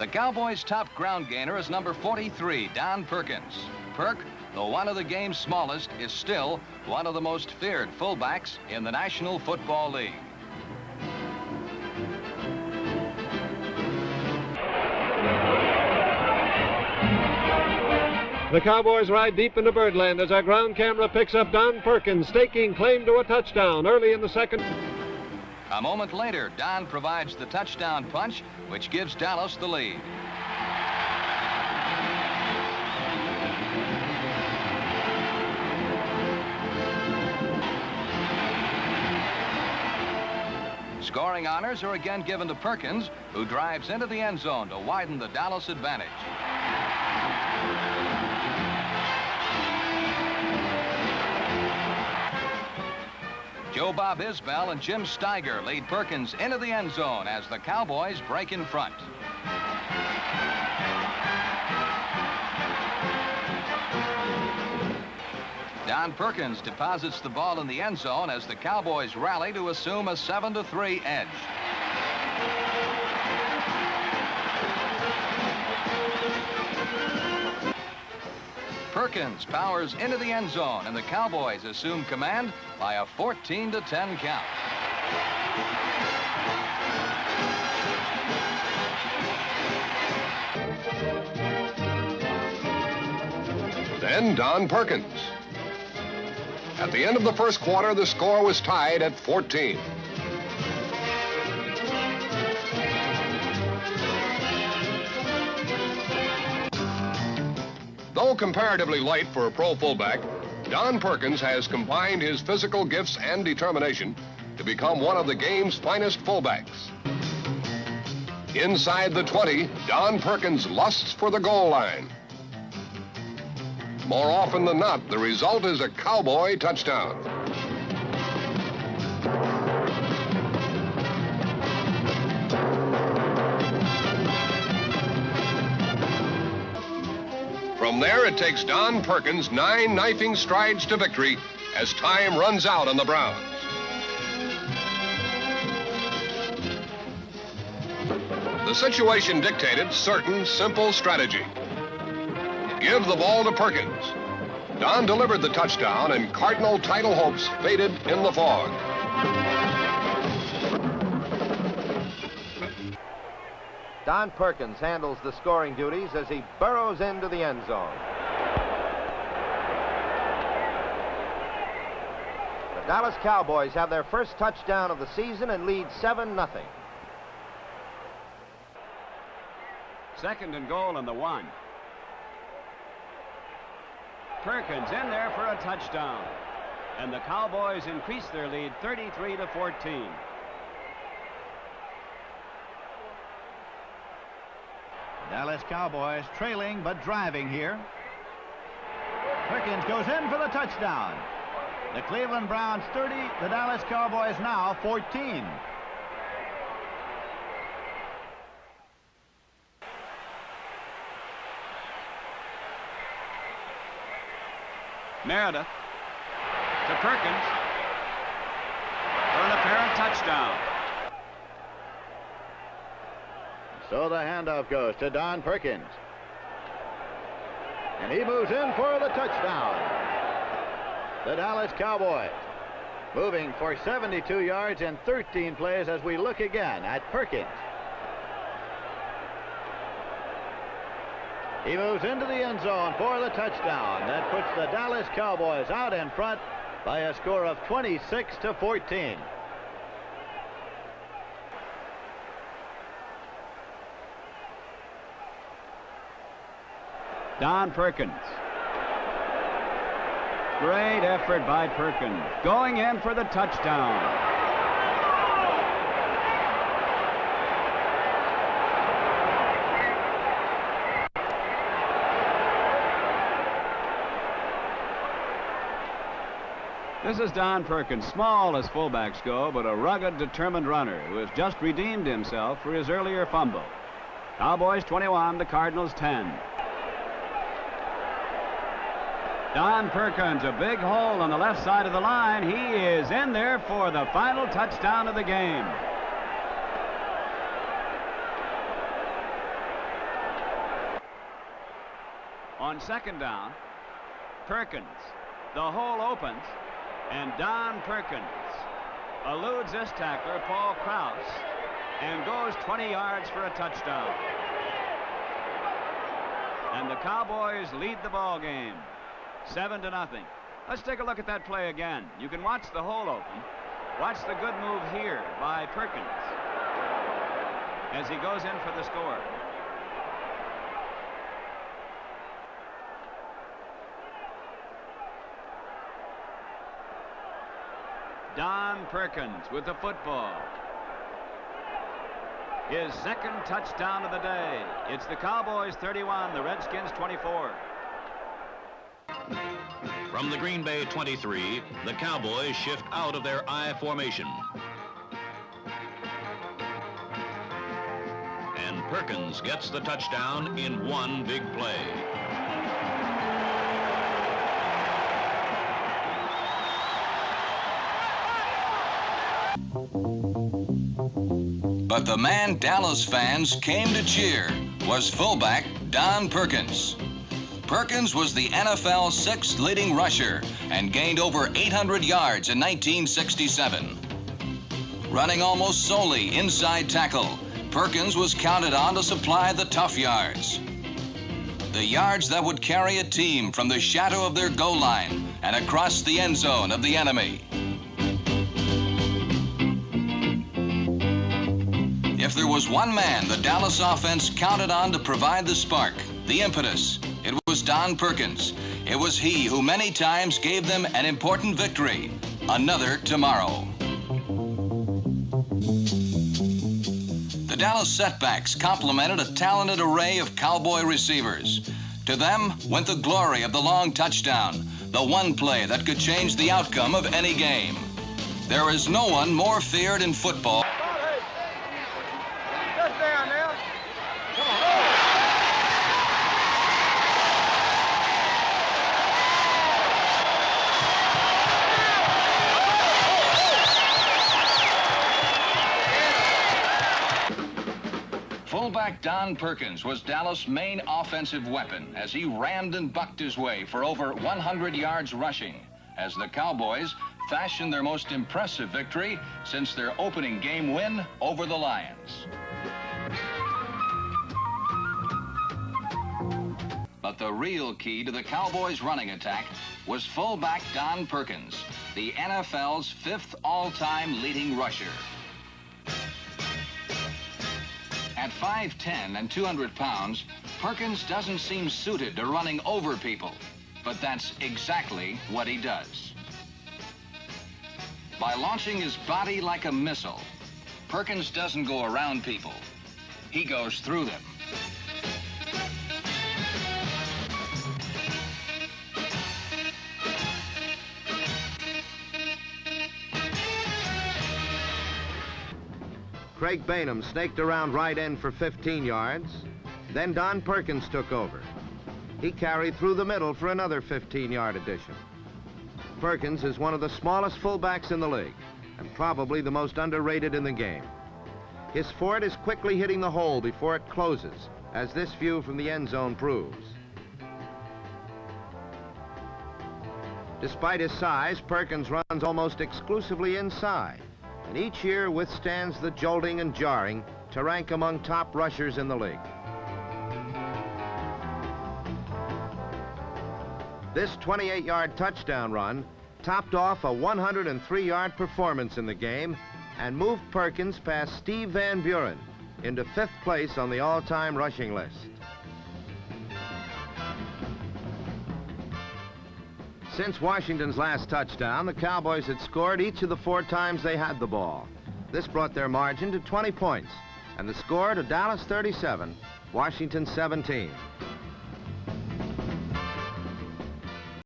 The Cowboys' top ground gainer is number 43, Don Perkins. Perk, though one of the game's smallest, is still one of the most feared fullbacks in the National Football League. The Cowboys ride deep into Birdland as our ground camera picks up Don Perkins, staking claim to a touchdown early in the second. A moment later, Don provides the touchdown punch, which gives Dallas the lead. Scoring honors are again given to Perkins, who drives into the end zone to widen the Dallas advantage. Joe Bob Isbell and Jim Steiger lead Perkins into the end zone as the Cowboys break in front. Don Perkins deposits the ball in the end zone as the Cowboys rally to assume a 7-3 edge. Perkins powers into the end zone, and the Cowboys assume command by a 14-10 count. Then Don Perkins. At the end of the first quarter, the score was tied at 14. Though comparatively light for a pro fullback, Don Perkins has combined his physical gifts and determination to become one of the game's finest fullbacks. Inside the 20, Don Perkins lusts for the goal line. More often than not, the result is a Cowboy touchdown. From there, it takes Don Perkins 9 knifing strides to victory as time runs out on the Browns. The situation dictated certain simple strategy. Give the ball to Perkins. Don delivered the touchdown, and Cardinal title hopes faded in the fog. Don Perkins handles the scoring duties as he burrows into the end zone. The Dallas Cowboys have their first touchdown of the season and lead 7-0. Second and goal on the 1. Perkins in there for a touchdown. And the Cowboys increase their lead 33-14. Dallas Cowboys trailing but driving here. Perkins goes in for the touchdown. The Cleveland Browns 30, the Dallas Cowboys now 14. Meredith to Perkins for an apparent touchdown. So the handoff goes to Don Perkins. And he moves in for the touchdown. The Dallas Cowboys moving for 72 yards in 13 plays as we look again at Perkins. He moves into the end zone for the touchdown. That puts the Dallas Cowboys out in front by a score of 26-14. Don Perkins. Great effort by Perkins. Going in for the touchdown. This is Don Perkins, small as fullbacks go, but a rugged, determined runner who has just redeemed himself for his earlier fumble. Cowboys 21, the Cardinals 10. Don Perkins, a big hole on the left side of the line. He is in there for the final touchdown of the game. On second down, Perkins. The hole opens, and Don Perkins eludes this tackler, Paul Krause, and goes 20 yards for a touchdown. And the Cowboys lead the ball game 7-0. Let's take a look at that play again. You can watch the hole open. Watch the good move here by Perkins as he goes in for the score. Don Perkins with the football. His second touchdown of the day. It's the Cowboys 31, the Redskins 24. From the Green Bay 23, the Cowboys shift out of their I formation. And Perkins gets the touchdown in one big play. But the man Dallas fans came to cheer was fullback Don Perkins. Perkins was the NFL's sixth leading rusher and gained over 800 yards in 1967. Running almost solely inside tackle, Perkins was counted on to supply the tough yards. The yards that would carry a team from the shadow of their goal line and across the end zone of the enemy. If there was one man the Dallas offense counted on to provide the spark, the impetus, it was Don Perkins. It was he who many times gave them an important victory, another tomorrow. The Dallas setbacks complemented a talented array of Cowboy receivers. To them went the glory of the long touchdown, the one play that could change the outcome of any game. There is no one more feared in football. Fullback Don Perkins was Dallas' main offensive weapon as he rammed and bucked his way for over 100 yards rushing as the Cowboys fashioned their most impressive victory since their opening game win over the Lions. But the real key to the Cowboys' running attack was fullback Don Perkins, the NFL's fifth all-time leading rusher. At 5'10" and 200 pounds, Perkins doesn't seem suited to running over people, but that's exactly what he does. By launching his body like a missile, Perkins doesn't go around people. He goes through them. Craig Bainham snaked around right end for 15 yards. Then Don Perkins took over. He carried through the middle for another 15-yard addition. Perkins is one of the smallest fullbacks in the league and probably the most underrated in the game. His forte is quickly hitting the hole before it closes, as this view from the end zone proves. Despite his size, Perkins runs almost exclusively inside, and each year withstands the jolting and jarring to rank among top rushers in the league. This 28-yard touchdown run topped off a 103-yard performance in the game and moved Perkins past Steve Van Buren into 5th place on the all-time rushing list. Since Washington's last touchdown, the Cowboys had scored each of the 4 times they had the ball. This brought their margin to 20 points, and the score to Dallas 37, Washington 17.